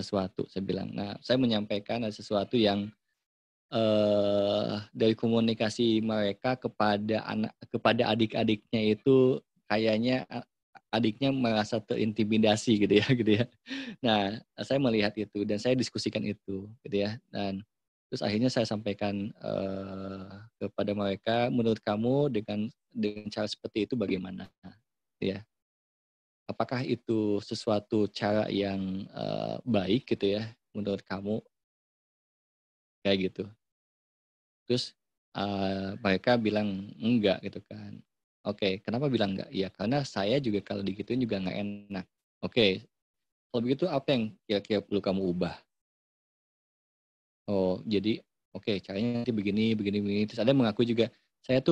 sesuatu, saya bilang. Nah, saya menyampaikan ada sesuatu yang dari komunikasi mereka kepada adik-adiknya itu kayaknya adiknya merasa terintimidasi gitu ya, gitu ya. Nah, saya melihat itu dan saya diskusikan itu, gitu ya. Dan terus akhirnya saya sampaikan kepada mereka, menurut kamu dengan cara seperti itu bagaimana? Ya, apakah itu sesuatu cara yang baik gitu ya menurut kamu kayak gitu? Terus mereka bilang enggak gitu kan. Oke, kenapa bilang enggak? Ya karena saya juga kalau digituin juga nggak enak. Oke, kalau begitu apa yang kira-kira perlu kamu ubah? Oh, jadi oke caranya nanti begini, begini, begini. Terus ada yang mengaku juga, saya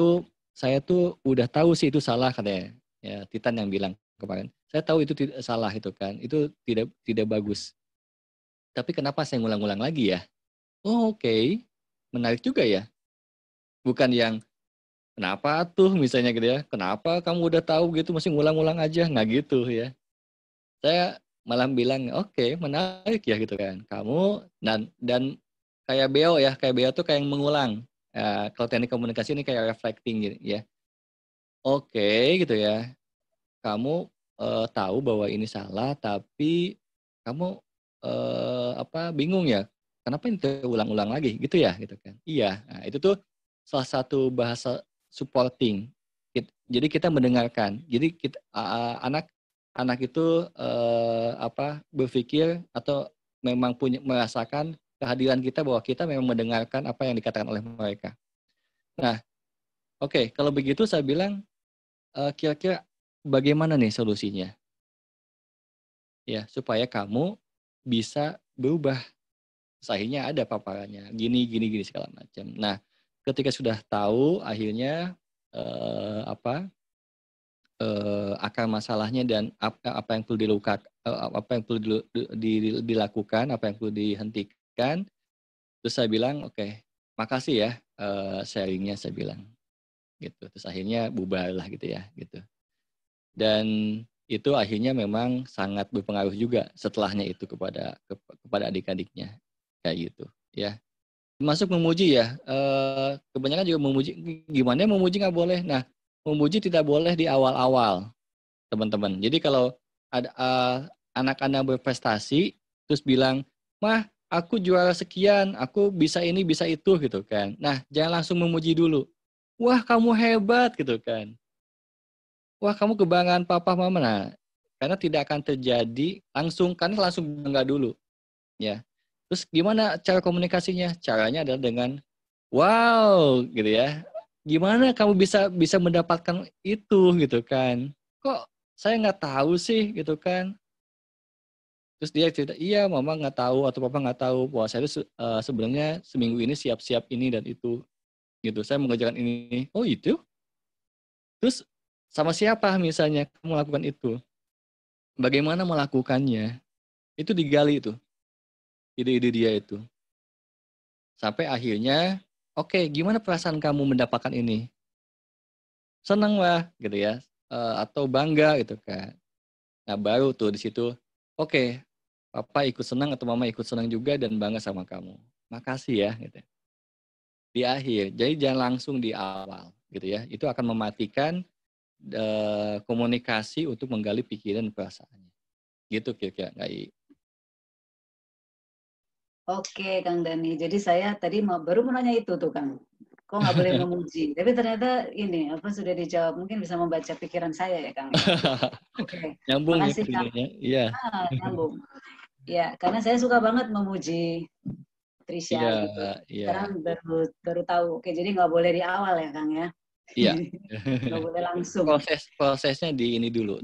tuh udah tahu sih itu salah katanya. Ya, Titan yang bilang kemarin. Saya tahu itu tidak salah itu kan. Itu tidak tidak bagus. Tapi kenapa saya ngulang-ngulang lagi ya? Oh, oke. Menarik juga ya. Bukan yang kenapa tuh misalnya gitu ya. Kenapa kamu udah tahu gitu masih ngulang-ngulang aja? Nggak gitu ya. Saya malah bilang, oke menarik ya gitu kan. Kamu dan kayak beo ya, kayak beo tuh kayak yang mengulang. Kalau teknik komunikasi ini kayak reflecting gitu ya. Oke gitu ya. Kamu tahu bahwa ini salah, tapi kamu bingung ya. Kenapa ini terulang-ulang lagi gitu ya gitu kan. Iya. Nah, itu tuh salah satu bahasa supporting. Jadi kita mendengarkan. Jadi kita anak itu berpikir atau memang merasakan kehadiran kita bahwa kita memang mendengarkan apa yang dikatakan oleh mereka. Nah, oke, kalau begitu saya bilang kira-kira bagaimana nih solusinya? Ya, supaya kamu bisa berubah. Akhirnya ada paparannya, gini gini gini segala macam. Nah, ketika sudah tahu akhirnya eh, apa akar masalahnya dan apa yang perlu apa yang perlu dilakukan, apa yang perlu dihentikan. Terus saya bilang, oke, makasih ya sharingnya saya bilang gitu. Terus akhirnya bubarlah gitu ya gitu. Dan itu akhirnya memang sangat berpengaruh juga setelahnya itu kepada adik-adiknya kayak gitu ya. Termasuk memuji ya, kebanyakan juga memuji. Gimana memuji nggak boleh? Nah, memuji tidak boleh di awal-awal, teman-teman. Jadi kalau ada anak Anda berprestasi, terus bilang, "Mah, aku juara sekian, aku bisa ini, bisa itu," gitu kan. Nah, jangan langsung memuji dulu. "Wah, kamu hebat," gitu kan. "Wah, kamu kebanggaan papa mama." Nah, karena tidak akan terjadi langsung, kan langsung bangga dulu, ya. Terus gimana cara komunikasinya? Caranya adalah dengan, "Wow," gitu ya. "Gimana kamu bisa bisa mendapatkan itu?" gitu kan. "Kok saya nggak tahu sih?" gitu kan. Terus dia cerita, "Iya, mama nggak tahu atau papa nggak tahu bahwa saya itu sebenarnya seminggu ini siap-siap ini dan itu." Gitu, "Saya mengerjakan ini." "Oh itu? Terus sama siapa misalnya kamu melakukan itu? Bagaimana melakukannya?" Itu digali tuh, ide-ide dia itu. Sampai akhirnya, "Oke, gimana perasaan kamu mendapatkan ini?" "Senang lah," gitu ya, atau bangga gitu kan. Nah baru tuh di situ, "Oke, papa ikut senang atau mama ikut senang juga dan bangga sama kamu. Makasih ya," gitu. Di akhir, jadi jangan langsung di awal gitu ya. Itu akan mematikan komunikasi untuk menggali pikiran dan perasaannya. Gitu kira-kira, Kak I. Oke, Kang Dani. Jadi saya tadi baru mau nanya itu tuh, Kang. Kok nggak boleh memuji? Tapi ternyata ini apa sudah dijawab. Mungkin bisa membaca pikiran saya ya, Kang ya. Oke, Nyambung ya makasih Kang. jadinya, iya. Nyambung. Ya, karena saya suka banget memuji Iya, Trisha gitu. iya, Sekarang baru tahu. Oke, jadi nggak boleh di awal ya, Kang ya. iya. Nggak boleh langsung. Prosesnya di ini dulu,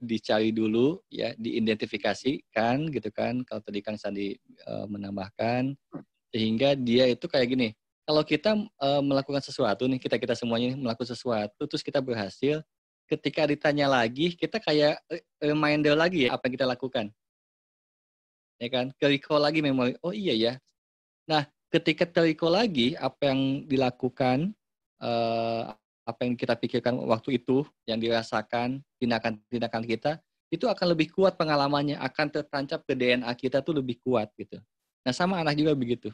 dicari dulu ya, diidentifikasikan gitu kan. Kalau tadi Kang Sandi menambahkan, sehingga dia itu kayak gini, kalau kita melakukan sesuatu nih, kita semuanya melakukan sesuatu, terus kita berhasil, ketika ditanya lagi, kita kayak reminder lagi ya apa yang kita lakukan, ya kan? Ke-recall lagi memori, oh iya ya. Nah, ketika ter-recall lagi apa yang dilakukan, apa yang kita pikirkan waktu itu, yang dirasakan, tindakan-tindakan kita, itu akan lebih kuat pengalamannya, akan tertancap ke DNA kita tuh lebih kuat gitu. Nah, sama anak juga begitu.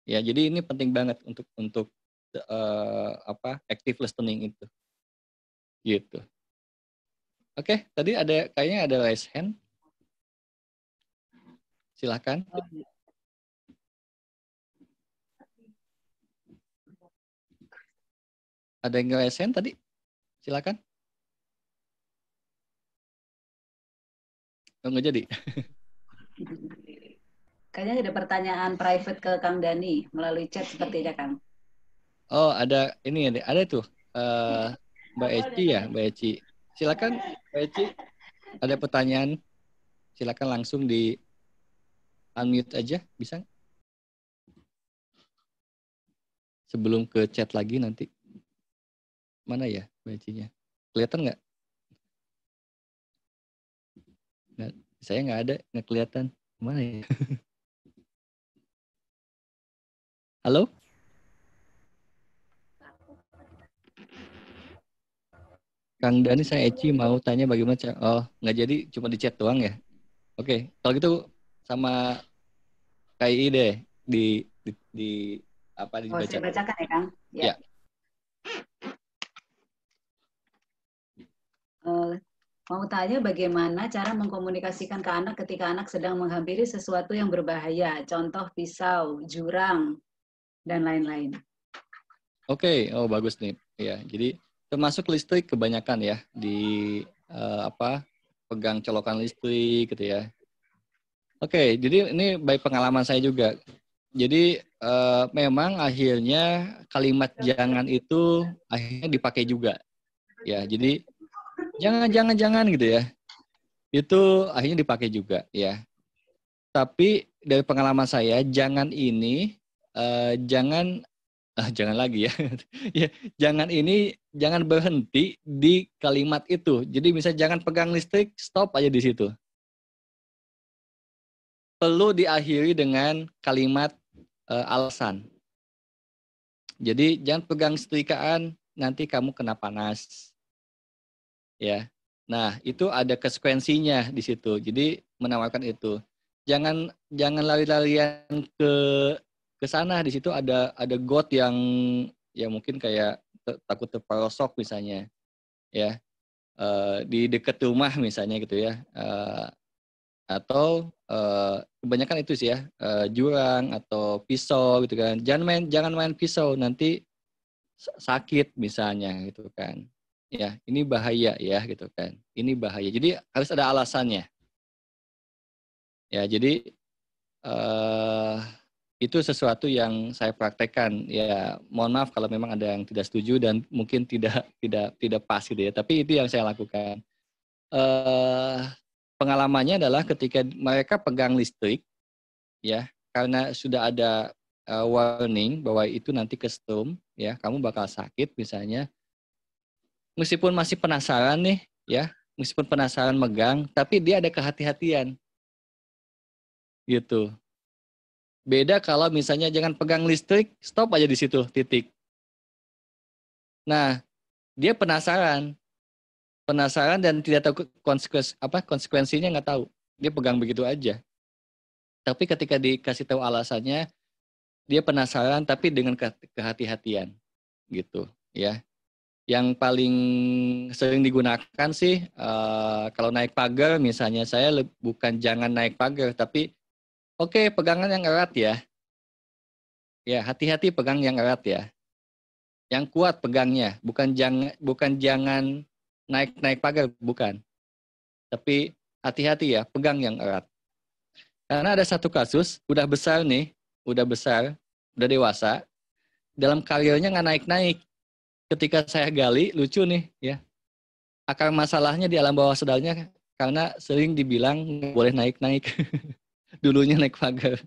Ya, jadi ini penting banget untuk active listening itu. Gitu. Oke, tadi kayaknya ada raise hand. Silakan. Ada yang raise hand tadi? Silakan. Oh, nggak jadi. Kayaknya ada pertanyaan private ke Kang Dani melalui chat sepertinya, Kang. Oh, ada tuh. Mbak Eci ya, Mbak Eci. Silakan, Mbak Eci. Ada pertanyaan? Silakan langsung di unmute aja, bisa? Sebelum ke chat lagi nanti. Mana ya Mbak Ecinya? Kelihatan nggak? Nggak, saya nggak ada, nggak kelihatan. Mana ya? Halo? Kang Dani, saya Eci mau tanya bagaimana cara. Oh, nggak jadi, cuma di chat doang ya? Oke, kalau gitu sama KI deh di apa Oh, saya dibacakan. bacakan ya, Kang. Ya. Mau tanya bagaimana cara mengkomunikasikan ke anak ketika anak sedang menghampiri sesuatu yang berbahaya, contoh pisau, jurang, dan lain-lain. Oke, oh bagus nih. Ya, jadi termasuk listrik kebanyakan ya di pegang colokan listrik gitu ya. Oke, jadi ini baik pengalaman saya juga. Jadi memang akhirnya kalimat jangan itu akhirnya dipakai juga. Ya, jadi jangan gitu ya. Itu akhirnya dipakai juga ya. Tapi dari pengalaman saya, jangan ini jangan lagi ya. Ya, jangan berhenti di kalimat itu. Jadi misalnya jangan pegang listrik, stop aja di situ. Perlu diakhiri dengan kalimat alasan. Jadi jangan pegang setrikaan, nanti kamu kena panas. Ya. Nah, itu ada konsekuensinya di situ. Jadi menawarkan itu. Jangan lari-larian ke sana. Di situ ada got yang ya mungkin kayak takut terperosok misalnya. Ya. Di dekat rumah misalnya gitu ya. Atau kebanyakan itu sih ya, jurang atau pisau gitu kan. Jangan main pisau, nanti sakit misalnya gitu kan. Ya, ini bahaya ya gitu kan. Ini bahaya. Jadi harus ada alasannya. Ya, jadi itu sesuatu yang saya praktekkan. Ya, mohon maaf kalau memang ada yang tidak setuju dan mungkin tidak pas gitu ya. Tapi itu yang saya lakukan. Pengalamannya adalah ketika mereka pegang listrik, ya, karena sudah ada warning bahwa itu nanti kesetrum, ya, kamu bakal sakit misalnya. Meskipun masih penasaran nih, ya, meskipun penasaran megang, tapi dia ada kehati-hatian, gitu. Beda kalau misalnya jangan pegang listrik, stop aja di situ, titik. Nah, dia penasaran dan tidak tahu konsekuensinya nggak tahu. Dia pegang begitu aja. Tapi ketika dikasih tahu alasannya, dia penasaran tapi dengan kehati-hatian gitu ya. Yang paling sering digunakan sih kalau naik pagar misalnya, saya bukan jangan naik pagar, tapi oke, pegangan yang erat ya. Ya, hati-hati pegang yang erat ya. Yang kuat pegangnya, bukan jangan naik pagar, bukan. Tapi hati-hati ya, pegang yang erat. Karena ada satu kasus, udah besar, udah dewasa, dalam karirnya nggak naik-naik. Ketika saya gali, lucu nih ya. Akar masalahnya di alam bawah sadarnya karena sering dibilang nggak boleh naik-naik. Dulunya naik pagar.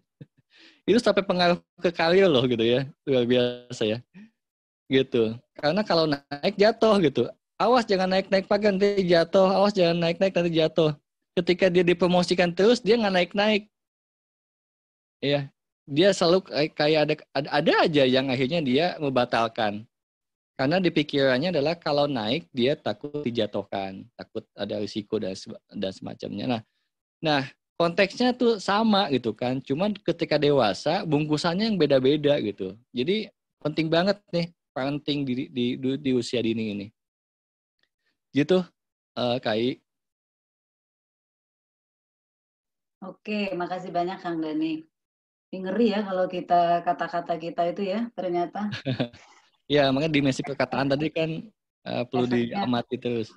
Itu sampai pengaruh ke karir loh gitu ya. Luar biasa ya. Gitu. Karena kalau naik jatuh gitu. Awas jangan naik-naik pagar nanti jatuh. Awas jangan naik-naik nanti jatuh. Ketika dia dipromosikan terus, dia nggak naik-naik. Ya, dia selalu kayak ada aja yang akhirnya dia membatalkan Karena di pikirannya adalah kalau naik dia takut dijatuhkan, takut ada risiko dan semacamnya. Nah, konteksnya tuh sama gitu kan. Cuman ketika dewasa bungkusannya yang beda-beda gitu. Jadi penting banget nih parenting di usia dini ini. Gitu, Kai. Oke, makasih banyak Kang Dani. Ini ngeri ya kalau kita kata-kata kita itu ya ternyata Ya, makanya dimensi perkataan tadi kan perlu efeknya. diamati terus.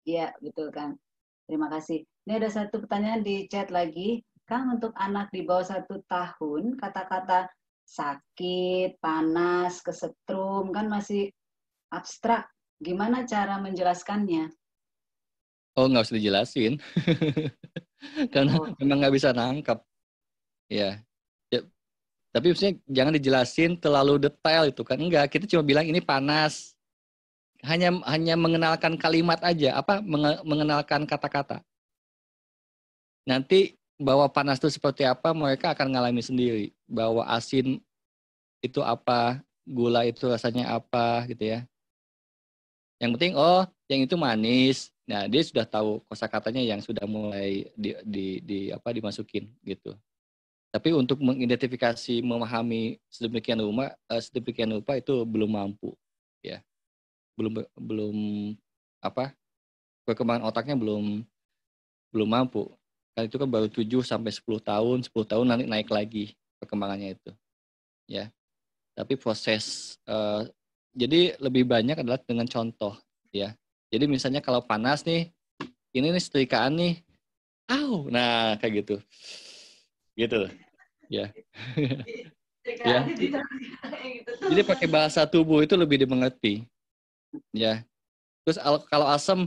Iya, betul Kang. Terima kasih. Ini ada satu pertanyaan di chat lagi. Kang, untuk anak di bawah 1 tahun, kata-kata sakit, panas, kesetrum, kan masih abstrak. Gimana cara menjelaskannya? Oh, nggak usah dijelasin. Karena Oh, memang nggak bisa nangkap. Ya. Ya, tapi maksudnya jangan dijelasin terlalu detail itu kan. Enggak, kita cuma bilang ini panas. Hanya mengenalkan kalimat aja, mengenalkan kata-kata. Nanti bahwa panas itu seperti apa, mereka akan ngalami sendiri. Bahwa asin itu apa, gula itu rasanya apa gitu ya. Yang penting yang itu manis. Nah, dia sudah tahu kosakatanya yang sudah mulai dimasukin gitu. Tapi untuk mengidentifikasi, memahami sedemikian rupa itu belum mampu, ya. Belum perkembangan otaknya belum mampu. Kan itu kan baru 7 sampai 10 tahun, 10 tahun nanti naik lagi perkembangannya itu, ya. Tapi proses jadi lebih banyak adalah dengan contoh, ya. Jadi misalnya kalau panas nih, ini nih setrikaan nih. Nah kayak gitu. Gitu, ya. Ya. Jadi pakai bahasa tubuh itu lebih dimengerti, ya. Terus kalau asam,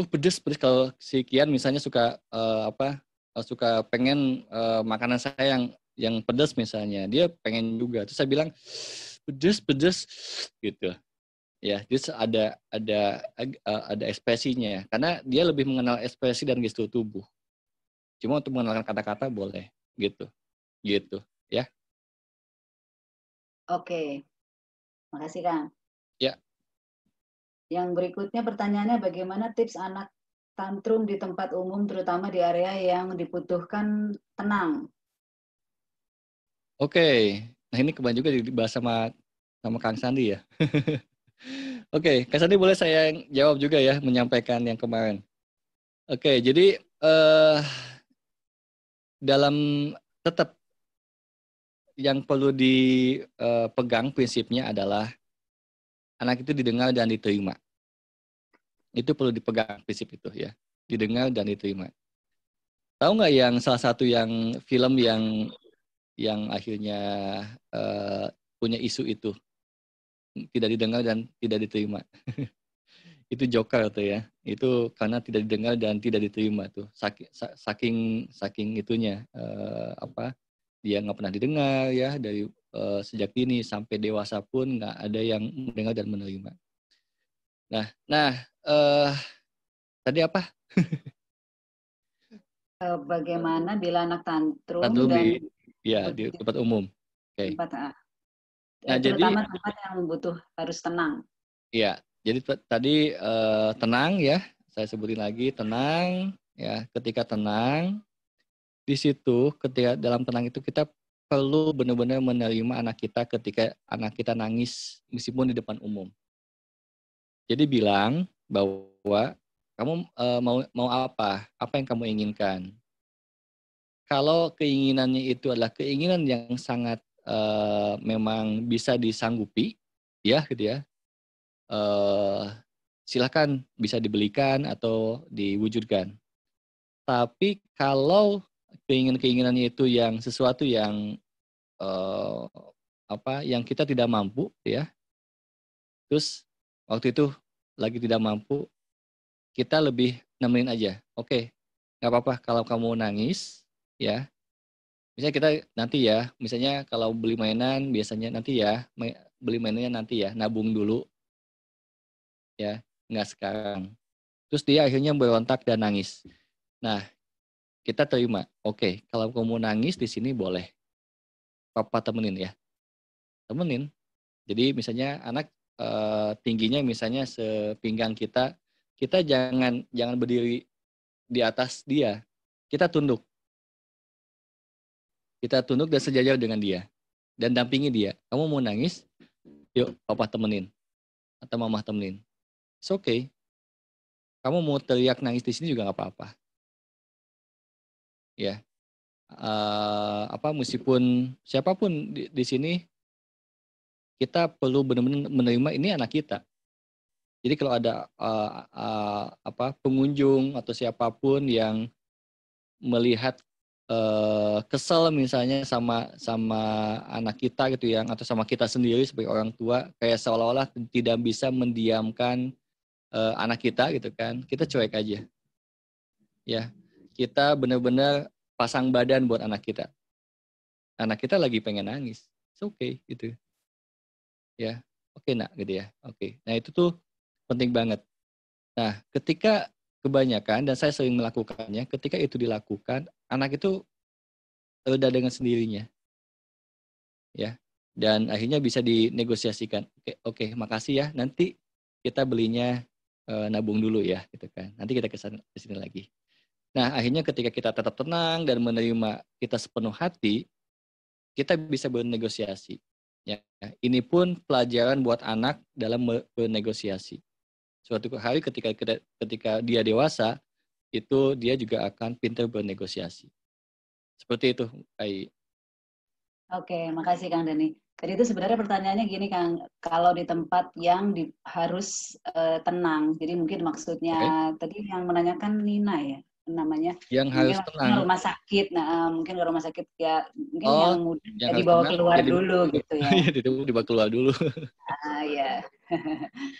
pedes kalau si Kian misalnya suka suka pengen makanan saya yang pedes misalnya, dia pengen juga. Terus saya bilang pedes gitu, ya. Terus ada ekspresinya, karena dia lebih mengenal ekspresi dan gestur tubuh. Cuma untuk mengenalkan kata-kata boleh, gitu, ya. oke. Makasih Kang. Ya. Yang berikutnya pertanyaannya bagaimana tips anak tantrum di tempat umum terutama di area yang dibutuhkan tenang? Oke, nah ini kebanyakan juga dibahas sama Kang Sandi ya. Oke, Kang Sandi boleh saya jawab juga ya, menyampaikan yang kemarin. Oke, jadi dalam tetap yang perlu dipegang prinsipnya adalah anak itu didengar dan diterima. Itu perlu dipegang prinsip itu ya, didengar dan diterima. Tahu nggak yang salah satu yang film yang akhirnya punya isu itu, tidak didengar dan tidak diterima? Itu Joker tuh ya. Itu karena tidak didengar dan tidak diterima tuh. Saking itunya dia nggak pernah didengar ya dari sejak dini sampai dewasa pun nggak ada yang mendengar dan menerima. Nah, tadi apa? Bagaimana bila anak tantrum Tantrum dan di tempat umum. Oke. tempat Nah, jadi terutama tempat yang harus tenang. ya, jadi tadi tenang ya. Saya sebutin lagi tenang ya. Ketika tenang, di situ ketika dalam tenang itu kita perlu benar-benar menerima anak kita ketika anak kita nangis meskipun di depan umum. Jadi bilang bahwa kamu mau apa? Apa yang kamu inginkan? Kalau keinginannya itu adalah keinginan yang sangat memang bisa disanggupi, ya gitu ya. Silakan bisa dibelikan atau diwujudkan. Tapi kalau keinginannya itu yang sesuatu yang yang kita tidak mampu ya. Terus waktu itu lagi tidak mampu, kita lebih nemenin aja. Oke, nggak apa-apa kalau kamu nangis ya. Misalnya kita nanti ya, misalnya kalau beli mainan biasanya nanti ya, beli mainannya nanti ya, nabung dulu ya, nggak sekarang. Terus dia akhirnya berontak dan nangis. Nah, kita terima. Oke, kalau kamu nangis di sini boleh. Papa temenin ya. Temenin. Jadi misalnya anak tingginya misalnya sepinggang kita jangan berdiri di atas dia. Kita tunduk dan sejajar dengan dia dan dampingi dia. Kamu mau nangis? Yuk, papa temenin atau mama temenin. It's okay. Kamu mau teriak nangis di sini juga nggak apa-apa. Ya, meskipun siapapun di sini, kita perlu benar-benar menerima ini anak kita. Jadi kalau ada pengunjung atau siapapun yang melihat kesel misalnya sama anak kita gitu ya, atau sama kita sendiri sebagai orang tua, kayak seolah-olah tidak bisa mendiamkan anak kita gitu kan, kita cuek aja. Ya, kita benar-benar pasang badan buat anak kita. Anak kita lagi pengen nangis, it's okay gitu. Ya, oke nak gitu ya, oke. Nah itu tuh penting banget. Nah ketika kebanyakan, dan saya sering melakukannya, ketika itu dilakukan, anak itu reda dengan sendirinya, ya. Dan akhirnya bisa dinegosiasikan. Oke, makasih ya. Nanti kita belinya nabung dulu ya, gitu kan. Nanti kita ke sini lagi. Nah, akhirnya ketika kita tetap tenang dan menerima kita sepenuh hati, kita bisa bernegosiasi. Ya, ini pun pelajaran buat anak dalam bernegosiasi. Suatu hari ketika dia dewasa, itu dia juga akan pintar bernegosiasi. Seperti itu, Ai. Oke, makasih Kang Dani. Jadi itu sebenarnya pertanyaannya gini Kang, kalau di tempat yang harus tenang, jadi mungkin maksudnya tadi yang menanyakan Nina ya namanya, yang mungkin harus tenang. rumah sakit, nah mungkin ke rumah sakit ya, mungkin yang mudah yang dibawa tenang, keluar dulu gitu ya. Dibawa keluar dulu. Ya.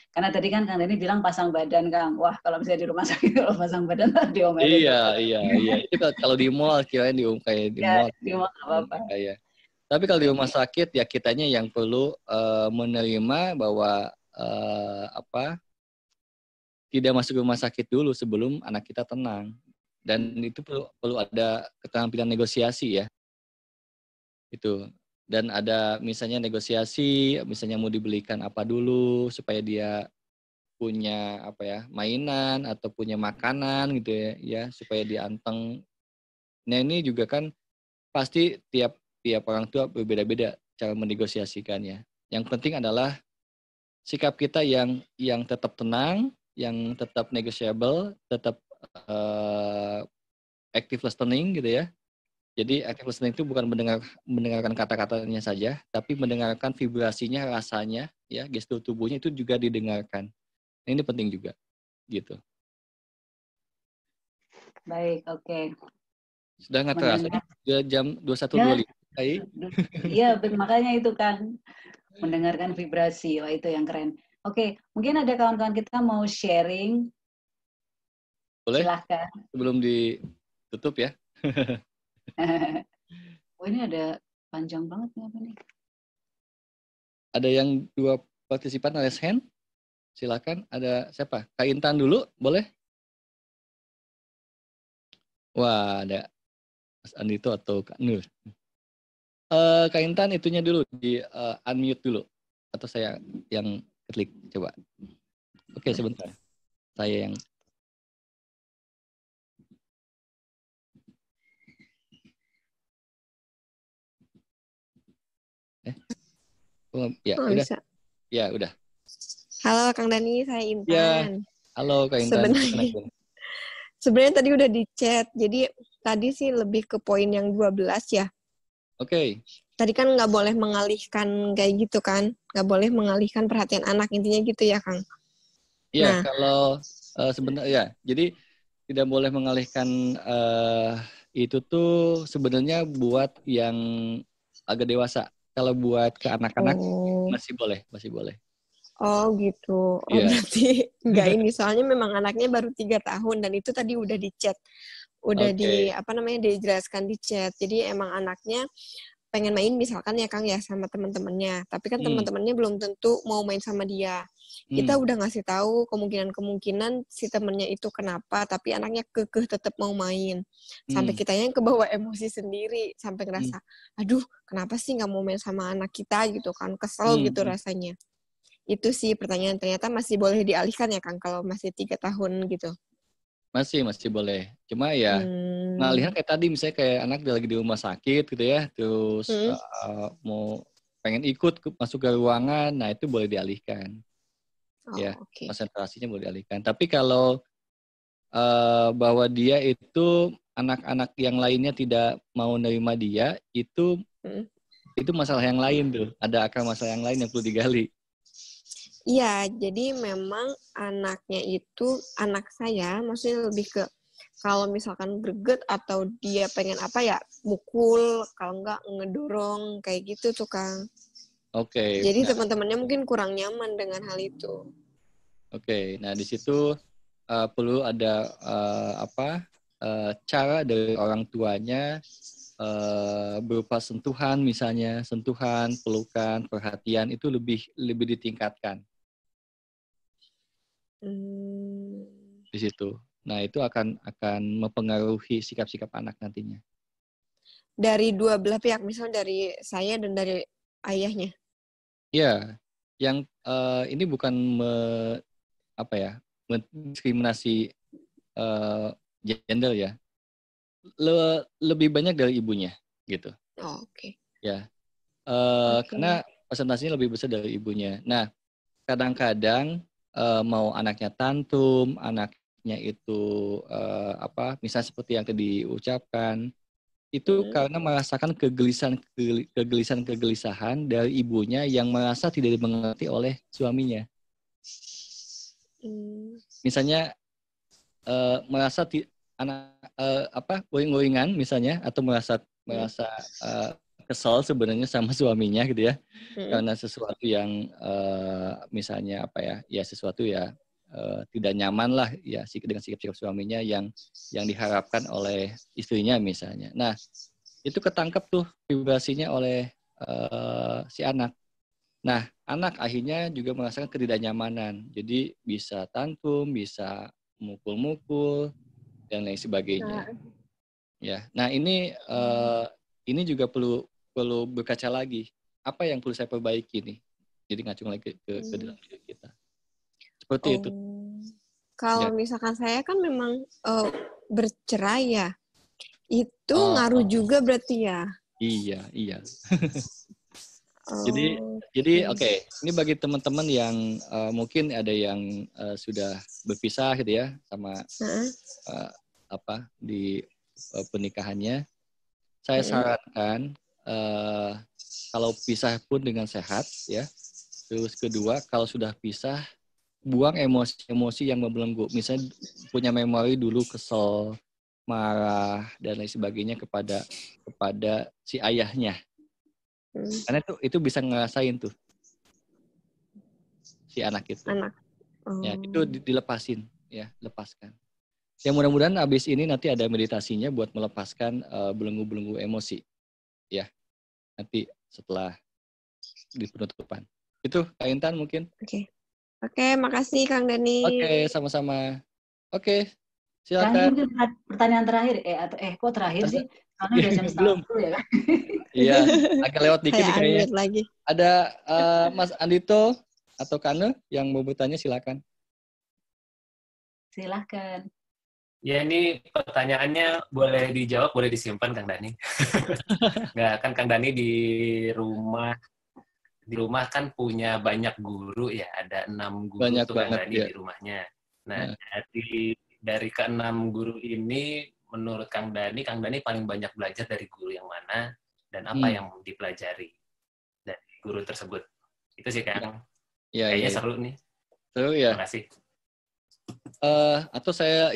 Karena tadi kan Kang Dani bilang pasang badan Kang. Wah kalau misalnya di rumah sakit kalau pasang badan diomelin. Iya. Itu kalau di mall kirain kayak di mall. Di mall apa-apa. Ya. Tapi kalau di rumah sakit ya kitanya yang perlu menerima bahwa tidak masuk rumah sakit dulu sebelum anak kita tenang. Dan itu perlu ada keterampilan negosiasi ya. Itu. Dan ada misalnya negosiasi, misalnya mau dibelikan apa dulu supaya dia punya mainan atau punya makanan gitu ya supaya dia anteng. Nah ini juga kan pasti tiap orang tua berbeda-beda cara menegosiasikannya. Yang penting adalah sikap kita yang tetap tenang, yang tetap negotiable, tetap active listening gitu ya. Jadi active listening itu bukan mendengarkan kata-katanya saja, tapi mendengarkan vibrasinya, rasanya, ya gestur tubuhnya itu juga didengarkan. Nah, ini penting juga, gitu. Baik, oke. Sudah nggak terasa nih, jam 21.25. Iya, makanya itu kan mendengarkan vibrasi, wah itu yang keren. Oke, mungkin ada kawan-kawan kita mau sharing. Boleh? Silahkan. Sebelum ditutup ya. Oh ini ada panjang banget nih apa nih? Ada yang 2 partisipan raise hand. Silakan. Ada siapa? Kak Intan dulu, boleh? Wah, ada Mas Andito atau Kak Nur. Kak Intan itunya dulu di unmute dulu. Atau saya yang klik coba. Oke, sebentar. Saya yang ya, udah. Bisa. Ya, udah. Halo Kang Dani, saya Intan. Ya, halo Kak Intan. Sebenarnya tadi udah di chat, jadi tadi sih lebih ke poin yang 12 ya. Oke. Tadi kan nggak boleh mengalihkan kayak gitu kan, nggak boleh mengalihkan perhatian anak, intinya gitu ya Kang? Iya, kalau sebenarnya ya, jadi tidak boleh mengalihkan itu tuh sebenarnya buat yang agak dewasa. Kalau buat ke anak-anak masih boleh. Oh gitu. Oh yeah. Berarti enggak ini, soalnya memang anaknya baru 3 tahun dan itu tadi udah di chat. Udah dijelaskan di chat. Jadi emang anaknya pengen main misalkan ya Kang ya sama teman-temannya, tapi kan teman-temannya belum tentu mau main sama dia. Kita udah ngasih tahu kemungkinan si temennya itu kenapa, tapi anaknya kekeh tetap mau main. Sampai kitanya yang kebawa emosi sendiri, sampai ngerasa, aduh kenapa sih nggak mau main sama anak kita gitu kan, kesel gitu rasanya. Itu sih pertanyaan, ternyata masih boleh dialihkan ya Kang kalau masih 3 tahun gitu. Masih boleh. Cuma ya ngalihan kayak tadi misalnya kayak anak dia lagi di rumah sakit gitu ya, terus mau pengen ikut masuk ke ruangan, nah itu boleh dialihkan. Ya, konsentrasinya boleh dialihkan. Tapi kalau bahwa dia itu anak-anak yang lainnya tidak mau nerima dia, itu masalah yang lain tuh. Ada akar masalah yang lain yang perlu digali. Iya, jadi memang anaknya itu, anak saya maksudnya lebih ke kalau misalkan greget atau dia pengen apa ya, mukul, kalau enggak ngedorong, kayak gitu tuh Kang. Oke. Jadi teman-temannya mungkin kurang nyaman dengan hal itu. Oke, nah di situ perlu ada cara dari orang tuanya berupa sentuhan misalnya, sentuhan, pelukan, perhatian itu lebih ditingkatkan. Di situ. Nah, itu akan mempengaruhi sikap-sikap anak nantinya. Dari dua belah pihak, misalnya dari saya dan dari ayahnya. Iya, yang ini bukan mendiskriminasi gender ya. Lebih banyak dari ibunya gitu. Oh, oke. Ya. Karena presentasinya lebih besar dari ibunya. Nah, kadang-kadang mau anaknya tantrum, anaknya itu misalnya seperti yang tadi diucapkan, itu karena merasakan kegelisahan dari ibunya yang merasa tidak dimengerti oleh suaminya. Misalnya merasa goyang-goyangan misalnya, atau merasa kesal sebenarnya sama suaminya gitu ya, karena sesuatu yang misalnya sesuatu ya tidak nyaman lah ya dengan sikap-sikap suaminya yang diharapkan oleh istrinya misalnya. Nah, itu ketangkep tuh vibrasinya oleh si anak. Nah, anak akhirnya juga merasakan ketidaknyamanan. Jadi bisa tantrum, bisa mukul-mukul dan lain sebagainya. Ya. Nah, ini juga perlu berkaca lagi. Apa yang perlu saya perbaiki nih? Jadi ngacung lagi ke dalam diri kita. Seperti itu. Kalau misalkan saya kan memang bercerai ya, itu ngaruh juga berarti ya? Iya. Jadi oke. Ini bagi teman-teman yang mungkin ada yang sudah berpisah gitu ya sama di pernikahannya. Saya sarankan kalau pisah pun dengan sehat ya. Terus kedua, kalau sudah pisah, buang emosi-emosi yang membelenggu. Misalnya punya memori dulu kesel, marah dan lain sebagainya kepada si ayahnya. Karena itu bisa ngerasain tuh si anak itu. Ya, itu dilepasin ya, lepaskan. Ya mudah-mudahan abis ini nanti ada meditasinya buat melepaskan belenggu-belenggu emosi. Ya. Nanti setelah di penutupan. Itu Kak Intan mungkin. Oke, makasih Kang Dani. Oke, sama-sama. Oke, silakan. Kang, mungkin pertanyaan terakhir kok terakhir sih? Karena udah jam 9 ya kan? Iya, agak lewat dikit nih kayaknya. Lagi. Ada Mas Andito atau Kane yang mau bertanya, silakan. Silahkan. Ya, ini pertanyaannya boleh dijawab, boleh disimpan Kang Dani. Nggak, kan Kang Dani di rumah kan punya banyak guru ya, ada 6 guru banyak tuh banget, Kang Dani di rumahnya. Nah, dari ke-6 guru ini, menurut Kang Dani paling banyak belajar dari guru yang mana dan apa yang dipelajari dari guru tersebut. Itu sih Kang. Kayaknya seru nih. Seru ya. Terima kasih. Atau saya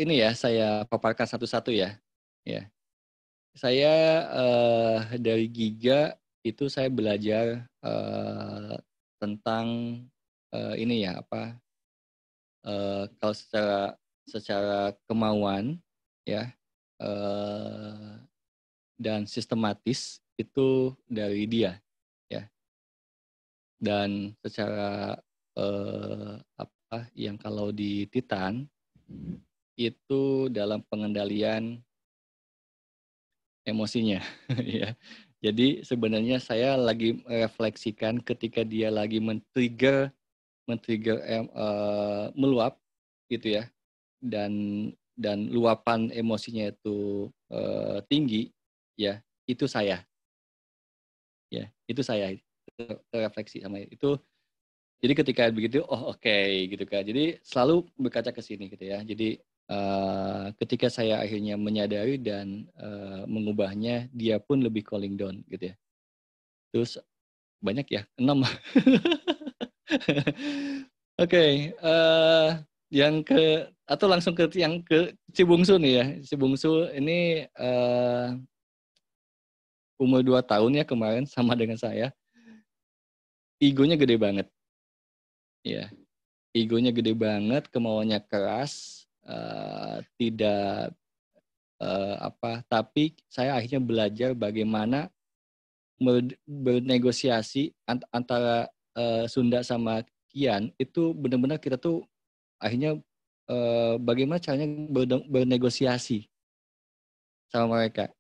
paparkan satu-satu ya. Ya. Saya dari Giga itu saya belajar tentang ini ya kalau secara kemauan ya dan sistematis itu dari dia, ya. Dan secara yang kalau di Titan itu dalam pengendalian emosinya, ya. Jadi sebenarnya saya lagi refleksikan ketika dia lagi men-trigger meluap gitu ya, dan luapan emosinya itu tinggi, ya, itu saya terrefleksi sama itu. Jadi ketika begitu, oh oke, gitu kan. Jadi selalu berkaca ke sini gitu ya. Jadi ketika saya akhirnya menyadari dan mengubahnya, dia pun lebih calling down gitu ya. Terus banyak ya, 6. Oke, atau langsung ke yang ke si bungsu nih ya. Si bungsu ini umur 2 tahun ya kemarin, sama dengan saya. Egonya gede banget. Ya, egonya gede banget, kemauannya keras, tidak tapi saya akhirnya belajar bagaimana bernegosiasi antara Sunda sama Kian. Itu benar-benar kita tuh akhirnya bagaimana caranya bernegosiasi sama mereka.